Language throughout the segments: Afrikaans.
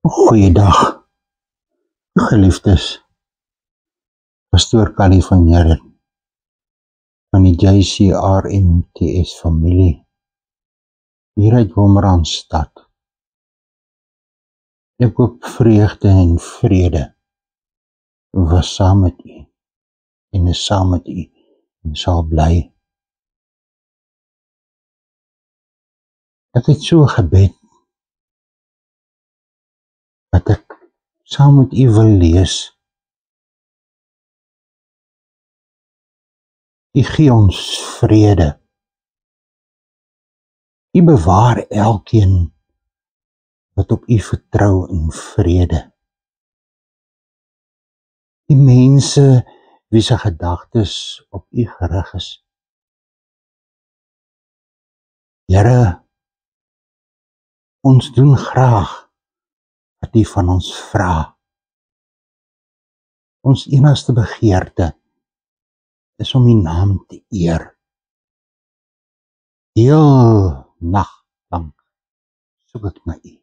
Goeiedag, geliefdes. Pastoor Callie van Jaren van die JCRMTS familie hier uit Wolmaranstad. Ek hoop vreugde en vrede was saam met u en is saam met u en sal bly. Ek het so gebed dat ek saam met u wil lees. U gee ons vrede. U bewaar elkeen wat op u vertrou in vrede. Die mense wie se gedagtes op u gerig is. Here, ons doen graag wat u van ons vra. Ons enigste begeerte is om u naam te eer. Heel nag lank soek ek na u.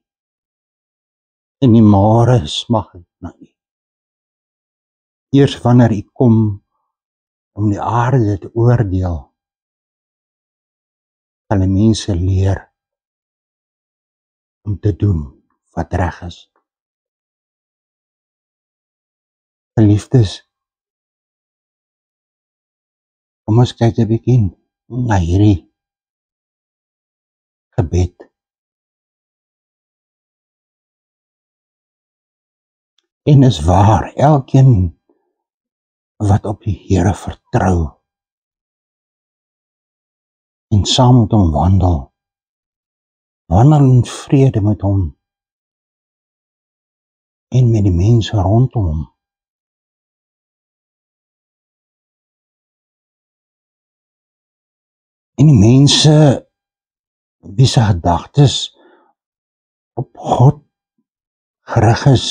En die môre smag ek na u. Eers wanneer u kom om die aarde te oordeel, sal die mense leer om te doen wat reg is. Geliefdes, kom ons kyk 'n bietjie na hierdie gebed. En is waar, elkeen wat op die Here vertrou en saam met hom wandel in vrede met hom en met die mense rondom hom. En die mense wie se gedagtes op God gerig is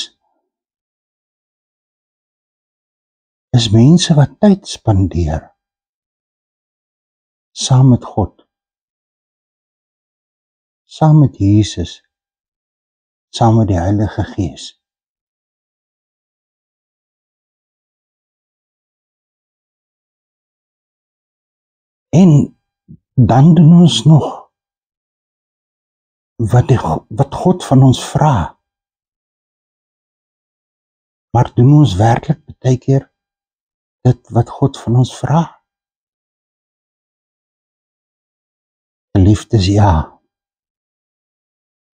mense wat tyd spandeer saam met God, saam met Jesus, saam met die Heilige Gees. En dan doen ons nog wat God van ons vra. Maar doen ons werklik baie keer dit wat God van ons vra? Geliefdes, ja.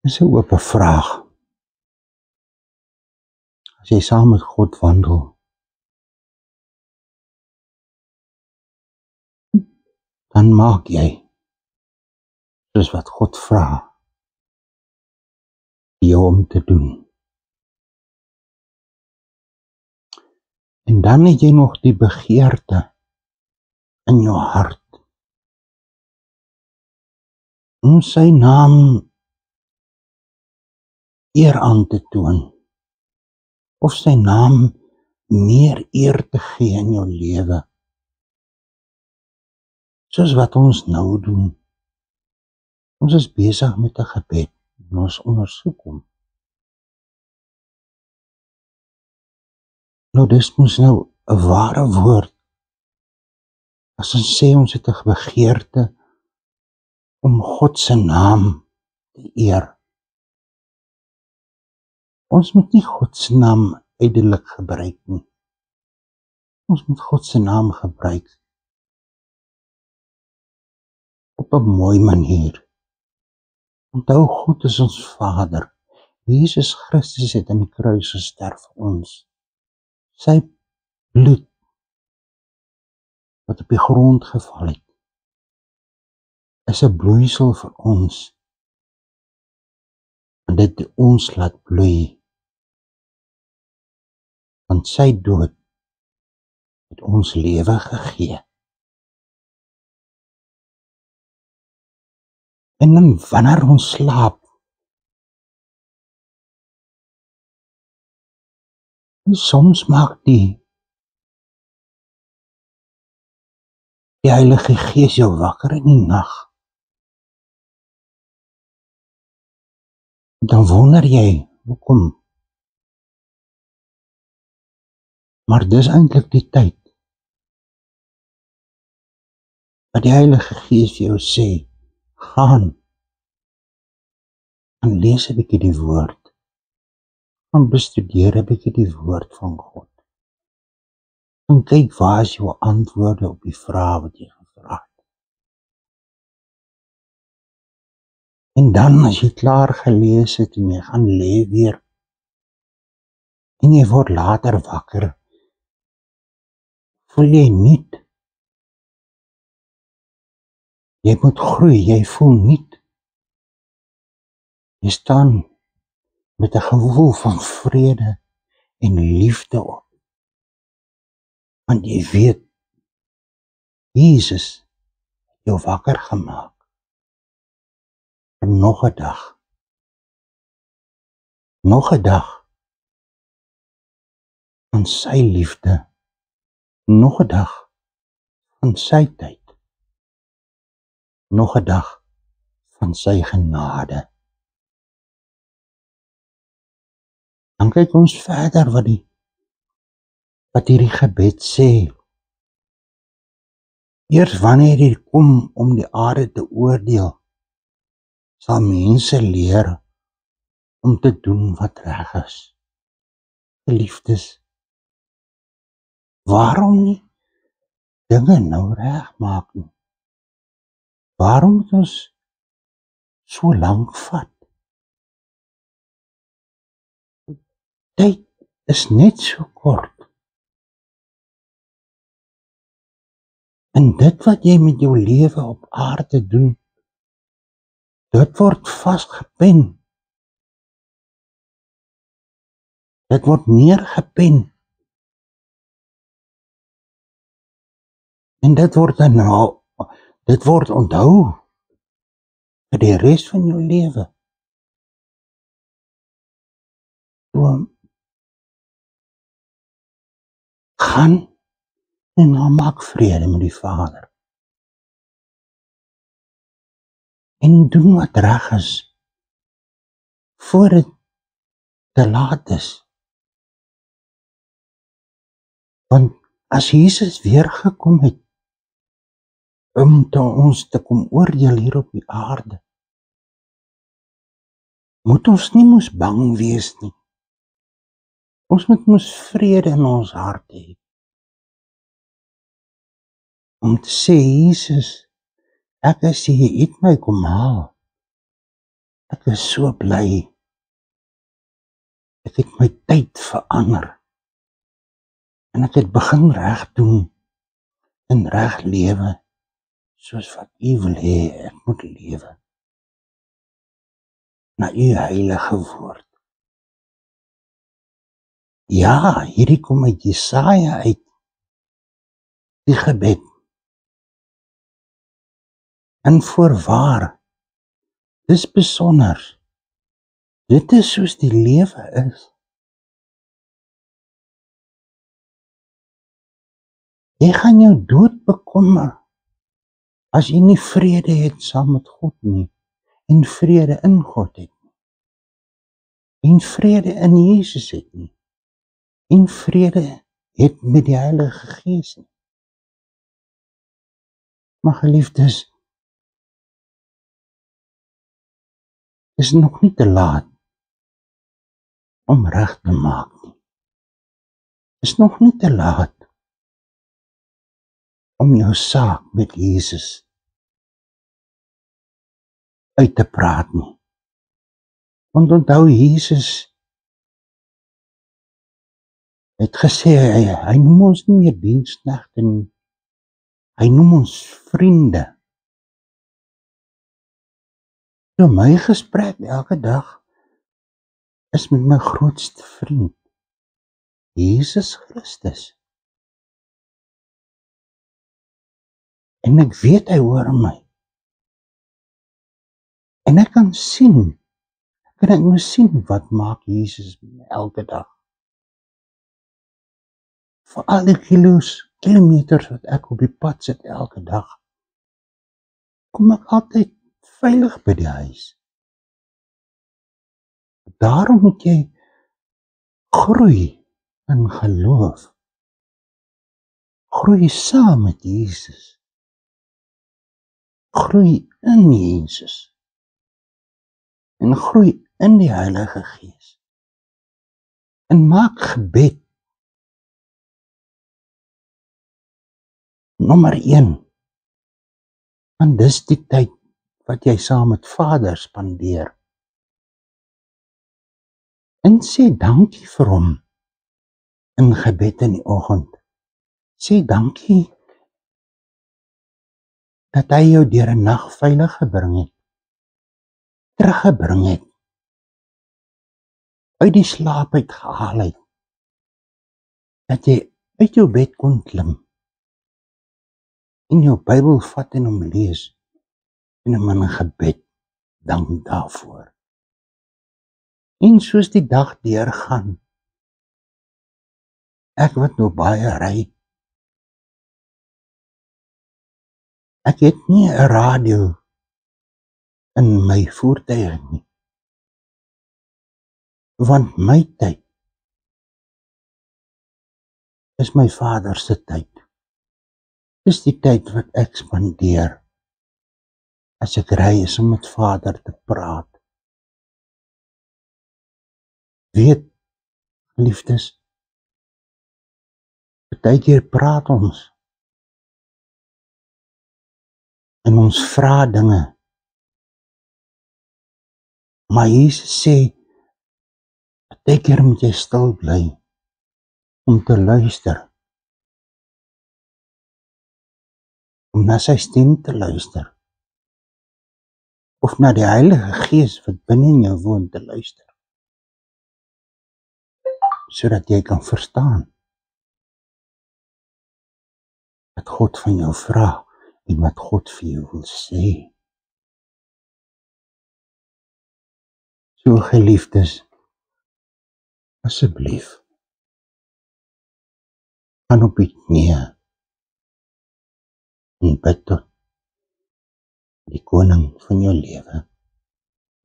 Dis 'n oop vraag. As jy saam met God wandel, dan maak jy soos wat God vra jou om te doen. En dan het jy nog die begeerte in jou hart om sy naam eer aan te toon, of sy naam meer eer te gee in jou lewe, soos wat ons nou doen. Ons is besig met 'n gebed en ons ondersoek hom. Nou dis mos nou 'n ware woord. As ons sê ons het 'n begeerte om God se naam te eer. Ons moet nie God se naam ydelik gebruik nie. Ons moet God se naam gebruik op 'n mooi manier. Onthou, God is ons Vader. Jesus Christus het aan die kruis gesterf vir ons. Sy bloed wat op die grond geval het, is 'n bloeisel vir ons. En dit ons laat bloei. Want sy dood het ons lewe gegee. En dan wanneer ons slaap, soms maak die Heilige Gees jou wakker in die nag. Dan wonder jy, hoekom Maar dis eintlik die tyd wat die Heilige Gees vir jou sê, gaan en lees 'n bietjie die woord, gaan bestudeer 'n bietjie die woord van God. En kyk waar is jou antwoorde op die vrae wat jy gevra het. En dan as jy klaar gelees het en jy gaan lê weer en jy word later wakker, voel jy nuut. Jy moet groei, jy voel nuut. Jy staan met 'n gevoel van vrede en liefde op. Want jy weet, Jesus het jou wakker gemaak vir nog 'n dag. Nog 'n dag van sy liefde. Nog 'n dag van sy tyd. Nog 'n dag van sy genade. Dan kyk ons verder wat hierdie gebed sê. Eers wanneer hy kom om die aarde te oordeel, sal mense leer om te doen wat reg is. Geliefdes, waarom nie dinge nou reg maak nie? Waarom moet ons so lank vat? Tyd is net so kort. En dit wat jy met jou lewe op aarde doen, dit word vasgepen. Dit word neergepen. En dit word onthou vir die res van jou lewe. So, gaan en maak vrede met die Vader. En doen wat reg is, voor dit te laat is. Want as Jesus weer gekom het, om ons te kom oordeel hier op die aarde, moet ons nie moes bang wees nie. Ons moet moes vrede in ons hart hê. Om te sê, Jesus, ek is hier, jy het my kom haal. Ek is so bly. Ek het my tyd verander. En ek het begin reg doen en reg lewe, soos wat U wil hê ek moet lewe. Na U heilige woord. Ja, hierdie kom uit Jesaja uit, die gebed. En voorwaar, dis besonder. Dit is soos die lewe is. Jy gaan jou dood bekommer, as jy nie vrede het saam met God nie, en vrede in God het nie, en vrede in Jesus het nie, en vrede het met die Heilige Gees nie. Maar geliefdes, is nog nie te laat om reg te maak nie. Is nog nie te laat om jou saak met Jesus uit te praat nie. Want onthou, Jesus het gesê, hy noem ons nie meer diensknegte nie, hy noem ons vriende. So my gesprek elke dag is met my grootste vriend, Jesus Christus. En ek weet hy hoor my. En ek kan sien, ek moet sien wat maak Jesus elke dag. Vir al die kilometers wat ek op die pad sit elke dag, kom ek altyd veilig by die huis. Daarom moet jy groei in geloof. Groei saam met Jesus. Groei in Jesus. En groei in die Heilige Gees. En maak gebed nommer 1. Want dis die tyd wat jy saam met Vader spandeer. En sê dankie vir hom in gebed in die oggend. Sê dankie dat hy jou deur 'n nag veilig gebring het. Teruggebring het. Uit die slaap uit gehaal het. Dat jy uit jou bed kon klim. En jou Bybel vat en hom lees. En hom in gebed dank daarvoor. En soos die dag deurgaan. Ek wat nou baie ry. Ek het nie 'n radio in my voertuig nie. Want my tyd is my Vader se tyd. Dis die tyd wat ek spandeer as ek ry is om met Vader te praat. Weet, liefdes, partykeer praat ons en ons vra dinge. Maar Jesus sê, partykeer moet jy stil bly om te luister. Om na sy stem te luister. Of na die Heilige Gees wat binne in jou woon te luister. Sodat jy kan verstaan wat God van jou vra en wat God vir jou wil sê. So geliefdes, asseblief, gaan op die knieë en bid tot die koning van jou lewe,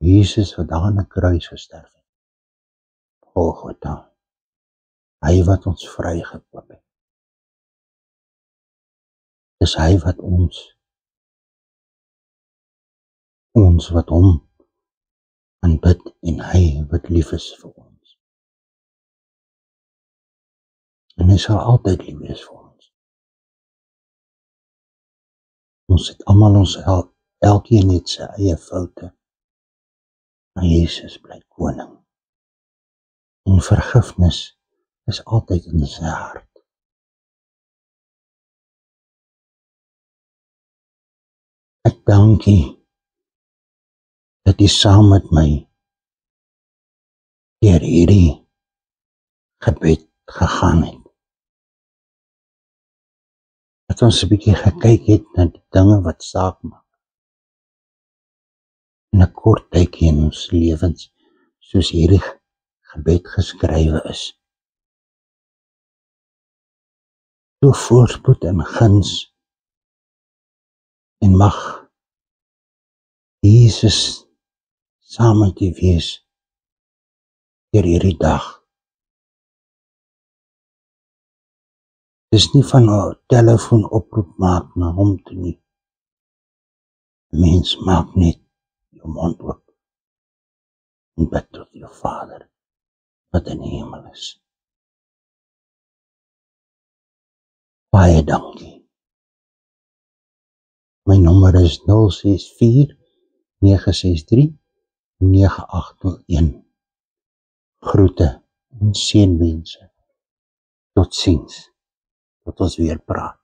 Jesus wat daar aan 'n kruis gesterf het. Golgotha, hy wat ons vrygekoop het. Dis hy wat ons wat hom aanbid en hy wat lief is vir ons. En hy sal altyd lief wees vir ons. Ons het almal elkeen het sy eie foute. Maar Jesus bly koning. En vergifnis is altyd in sy hart. Ek dankie dat jy saam met my deur hierdie gebed gegaan het. Dat ons 'n bietjie gekyk het na die dinge wat saak maak. In 'n kort tydjie in ons lewens, soos hierdie gebed geskrywe is. So voorspoed en guns. En mag Jesus saam met u wees deur hierdie dag. Dis nie van 'n telefoon oproep maak na hom toe nie. Mens maak net jou mond oop en bid tot jou Vader wat in die hemel is. Baie dankie. My nommer is 064 963 9801. Groete en seënwense. Totsiens. Tot ons weer praat.